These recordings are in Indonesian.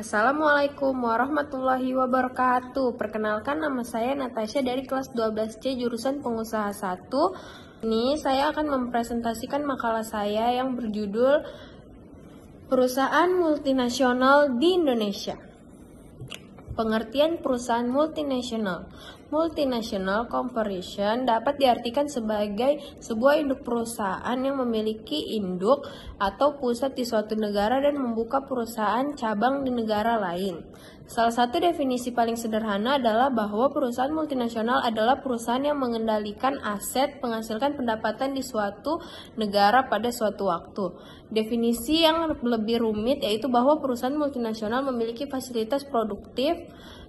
Assalamualaikum warahmatullahi wabarakatuh. Perkenalkan, nama saya Natasha dari kelas 12C jurusan Pengusaha 1. Ini saya akan mempresentasikan makalah saya yang berjudul Perusahaan Multinasional di Indonesia. Pengertian perusahaan multinasional. Multinational corporation dapat diartikan sebagai sebuah induk perusahaan yang memiliki induk atau pusat di suatu negara dan membuka perusahaan cabang di negara lain. Salah satu definisi paling sederhana adalah bahwa perusahaan multinasional adalah perusahaan yang mengendalikan aset, menghasilkan pendapatan di suatu negara pada suatu waktu. Definisi yang lebih rumit yaitu bahwa perusahaan multinasional memiliki fasilitas produktif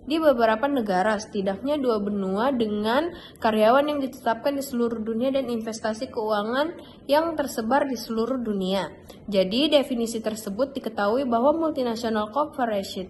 di beberapa negara, setidaknya 2 benua dengan karyawan yang ditetapkan di seluruh dunia dan investasi keuangan yang tersebar di seluruh dunia. Jadi definisi tersebut diketahui bahwa multinational corporation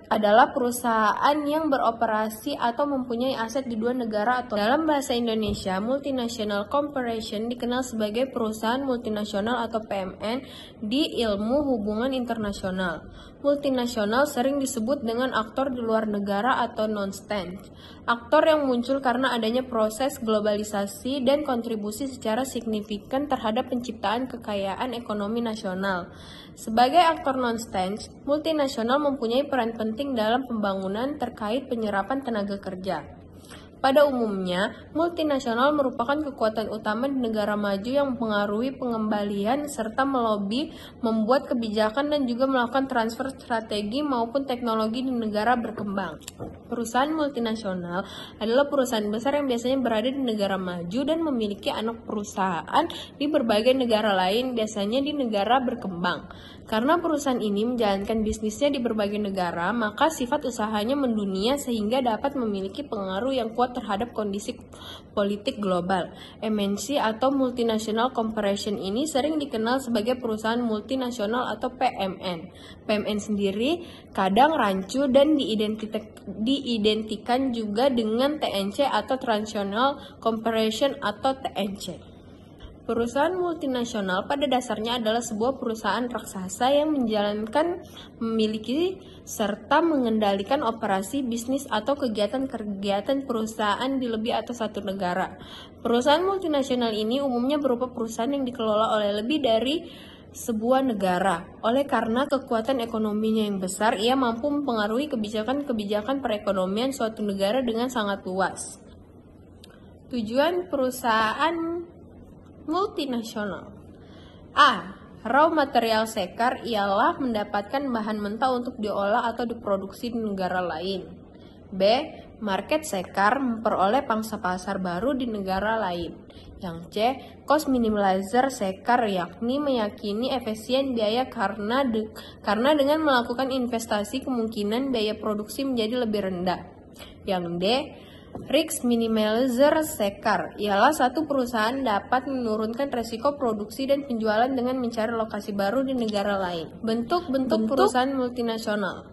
adalah perusahaan yang beroperasi atau mempunyai aset di 2 negara atau dalam bahasa Indonesia, multinational corporation dikenal sebagai perusahaan multinasional atau PMN di ilmu hubungan internasional. Multinasional sering disebut dengan aktor di luar negara atau non-state. Aktor yang muncul karena adanya proses globalisasi dan kontribusi secara signifikan terhadap penciptaan kekayaan ekonomi nasional. Sebagai aktor non-state, multinasional mempunyai peran penting dalam pembangunan terkait penyerapan tenaga kerja. Pada umumnya, multinasional merupakan kekuatan utama di negara maju yang mempengaruhi pengembalian serta melobi, membuat kebijakan dan juga melakukan transfer strategi maupun teknologi di negara berkembang. Perusahaan multinasional adalah perusahaan besar yang biasanya berada di negara maju dan memiliki anak perusahaan di berbagai negara lain, biasanya di negara berkembang. Karena perusahaan ini menjalankan bisnisnya di berbagai negara, maka sifat usahanya mendunia sehingga dapat memiliki pengaruh yang kuat terhadap kondisi politik global. MNC atau Multinational Corporation ini sering dikenal sebagai perusahaan multinasional atau PMN. PMN sendiri kadang rancu dan diidentikan juga dengan TNC atau Transnational Corporation atau TNC. Perusahaan multinasional pada dasarnya adalah sebuah perusahaan raksasa yang menjalankan, memiliki, serta mengendalikan operasi bisnis atau kegiatan-kegiatan perusahaan di lebih atau satu negara. Perusahaan multinasional ini umumnya berupa perusahaan yang dikelola oleh lebih dari sebuah negara. Oleh karena kekuatan ekonominya yang besar, ia mampu mempengaruhi kebijakan-kebijakan perekonomian suatu negara dengan sangat luas. Tujuan perusahaan multinasional. A. Raw material sekar ialah mendapatkan bahan mentah untuk diolah atau diproduksi di negara lain. B. Market sekar memperoleh pangsa pasar baru di negara lain. Yang C. Cost minimizer sekar yakni meyakini efisien biaya karena dengan melakukan investasi kemungkinan biaya produksi menjadi lebih rendah. Yang D. Risk minimizer sekar ialah satu perusahaan dapat menurunkan resiko produksi dan penjualan dengan mencari lokasi baru di negara lain. Bentuk perusahaan multinasional.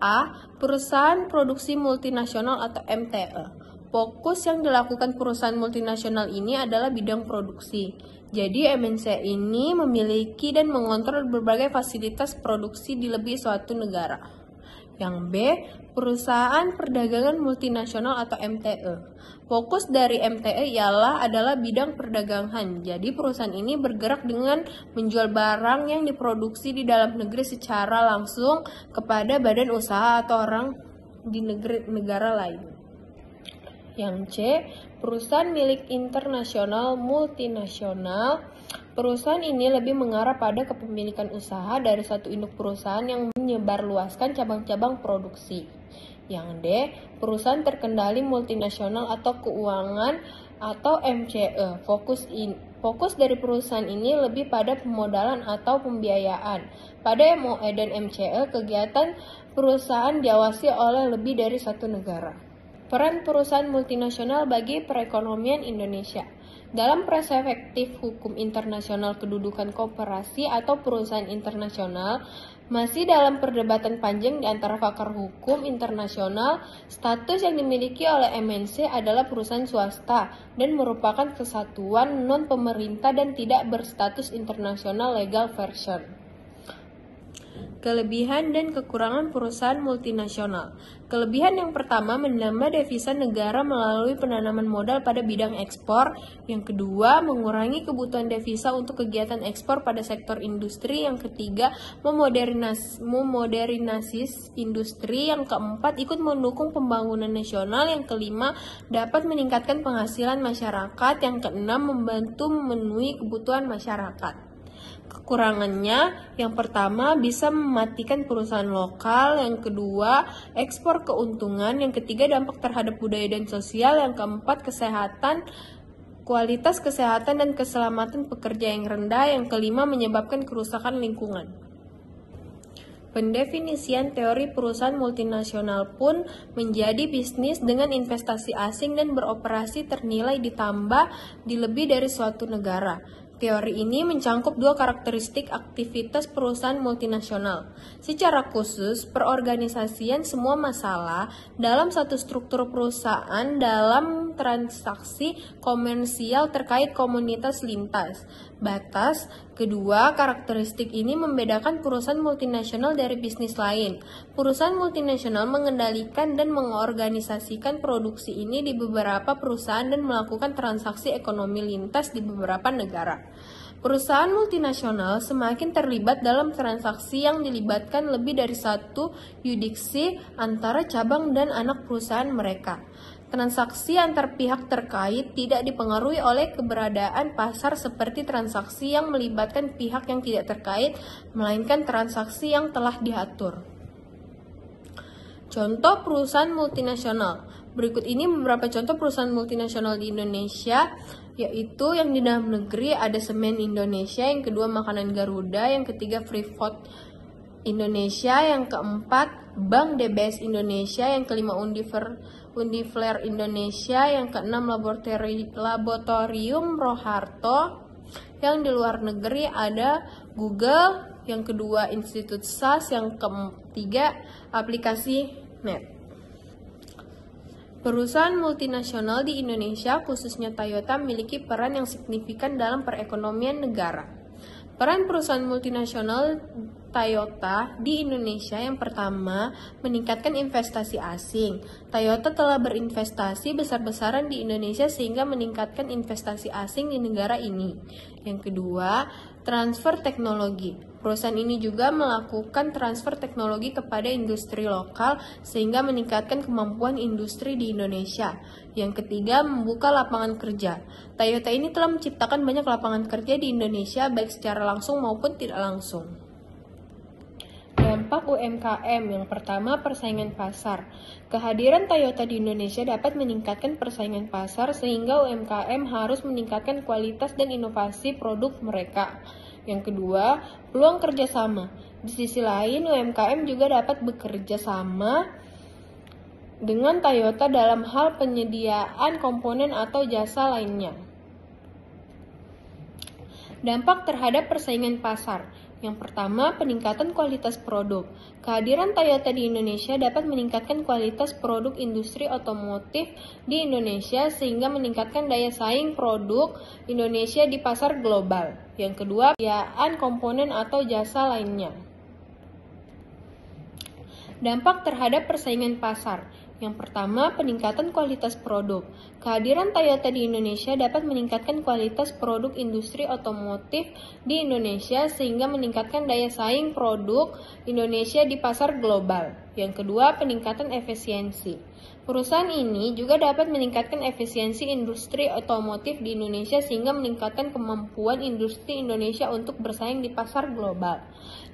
A. Perusahaan produksi multinasional atau MTE. Fokus yang dilakukan perusahaan multinasional ini adalah bidang produksi. Jadi MNC ini memiliki dan mengontrol berbagai fasilitas produksi di lebih suatu negara. Yang B. Perusahaan perdagangan multinasional atau MTE. Fokus dari MTE adalah bidang perdagangan. Jadi perusahaan ini bergerak dengan menjual barang yang diproduksi di dalam negeri secara langsung kepada badan usaha atau orang di negara lain. Yang C. Perusahaan milik internasional multinasional. Perusahaan ini lebih mengarah pada kepemilikan usaha dari satu induk perusahaan yang menyebarluaskan cabang-cabang produksi. Yang D. Perusahaan terkendali multinasional atau keuangan atau MCE. Fokus dari perusahaan ini lebih pada pemodalan atau pembiayaan. Pada MOE dan MCE, kegiatan perusahaan diawasi oleh lebih dari satu negara. Peran perusahaan multinasional bagi perekonomian Indonesia. Dalam perspektif hukum internasional, kedudukan koperasi atau perusahaan internasional masih dalam perdebatan panjang di antara pakar hukum internasional. Status yang dimiliki oleh MNC adalah perusahaan swasta dan merupakan kesatuan non-pemerintah dan tidak berstatus internasional legal version. Kelebihan dan kekurangan perusahaan multinasional. Kelebihan yang pertama, menambah devisa negara melalui penanaman modal pada bidang ekspor. Yang kedua, mengurangi kebutuhan devisa untuk kegiatan ekspor pada sektor industri. Yang ketiga, memodernisasi industri. Yang keempat, ikut mendukung pembangunan nasional. Yang kelima, dapat meningkatkan penghasilan masyarakat. Yang keenam, membantu memenuhi kebutuhan masyarakat. Kekurangannya, yang pertama bisa mematikan perusahaan lokal, yang kedua ekspor keuntungan, yang ketiga dampak terhadap budaya dan sosial, yang keempat kesehatan, kualitas kesehatan dan keselamatan pekerja yang rendah, yang kelima menyebabkan kerusakan lingkungan. Pendefinisian teori perusahaan multinasional pun menjadi bisnis dengan investasi asing dan beroperasi ternilai ditambah di lebih dari suatu negara. Teori ini mencangkup dua karakteristik aktivitas perusahaan multinasional. Secara khusus, perorganisasian semua masalah dalam satu struktur perusahaan dalam transaksi komersial terkait komunitas lintas batas. Kedua, karakteristik ini membedakan perusahaan multinasional dari bisnis lain. Perusahaan multinasional mengendalikan dan mengorganisasikan produksi ini di beberapa perusahaan dan melakukan transaksi ekonomi lintas di beberapa negara. Perusahaan multinasional semakin terlibat dalam transaksi yang dilibatkan lebih dari satu yurisdiksi antara cabang dan anak perusahaan mereka. Transaksi antar pihak terkait tidak dipengaruhi oleh keberadaan pasar seperti transaksi yang melibatkan pihak yang tidak terkait, melainkan transaksi yang telah diatur. Contoh perusahaan multinasional. Berikut ini beberapa contoh perusahaan multinasional di Indonesia, yaitu yang di dalam negeri ada Semen Indonesia, yang kedua Makanan Garuda, yang ketiga Freeport Indonesia, yang keempat Bank DBS Indonesia, yang kelima Undifler Indonesia, yang keenam Laboratorium Roharto. Yang di luar negeri ada Google, yang kedua Institut SAS, yang ketiga aplikasi Net. Perusahaan multinasional di Indonesia, khususnya Toyota, memiliki peran yang signifikan dalam perekonomian negara. Peran perusahaan multinasional Toyota di Indonesia yang pertama, meningkatkan investasi asing. Toyota telah berinvestasi besar-besaran di Indonesia sehingga meningkatkan investasi asing di negara ini. Yang kedua, transfer teknologi. Perusahaan ini juga melakukan transfer teknologi kepada industri lokal sehingga meningkatkan kemampuan industri di Indonesia. Yang ketiga, membuka lapangan kerja. Toyota ini telah menciptakan banyak lapangan kerja di Indonesia baik secara langsung maupun tidak langsung. Dampak UMKM. Yang pertama, persaingan pasar. Kehadiran Toyota di Indonesia dapat meningkatkan persaingan pasar sehingga UMKM harus meningkatkan kualitas dan inovasi produk mereka. Yang kedua, peluang kerjasama. Di sisi lain, UMKM juga dapat bekerja sama dengan Toyota dalam hal penyediaan komponen atau jasa lainnya. Dampak terhadap persaingan pasar. Yang pertama, peningkatan kualitas produk. Kehadiran Toyota di Indonesia dapat meningkatkan kualitas produk industri otomotif di Indonesia sehingga meningkatkan daya saing produk Indonesia di pasar global. Yang kedua, penyediaan komponen atau jasa lainnya. Dampak terhadap persaingan pasar. Yang pertama, peningkatan kualitas produk. Kehadiran Toyota di Indonesia dapat meningkatkan kualitas produk industri otomotif di Indonesia sehingga meningkatkan daya saing produk Indonesia di pasar global. Yang kedua, peningkatan efisiensi. Perusahaan ini juga dapat meningkatkan efisiensi industri otomotif di Indonesia sehingga meningkatkan kemampuan industri Indonesia untuk bersaing di pasar global.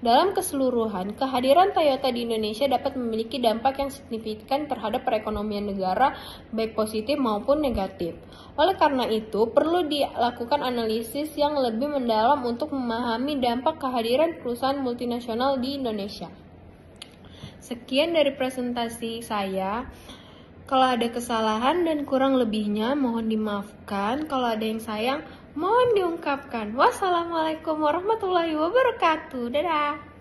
Dalam keseluruhan, kehadiran Toyota di Indonesia dapat memiliki dampak yang signifikan terhadap perekonomian negara, baik positif maupun negatif. Oleh karena itu, perlu dilakukan analisis yang lebih mendalam untuk memahami dampak kehadiran perusahaan multinasional di Indonesia. Sekian dari presentasi saya. Kalau ada kesalahan dan kurang lebihnya, mohon dimaafkan. Kalau ada yang sayang, mohon diungkapkan. Wassalamualaikum warahmatullahi wabarakatuh. Dadah.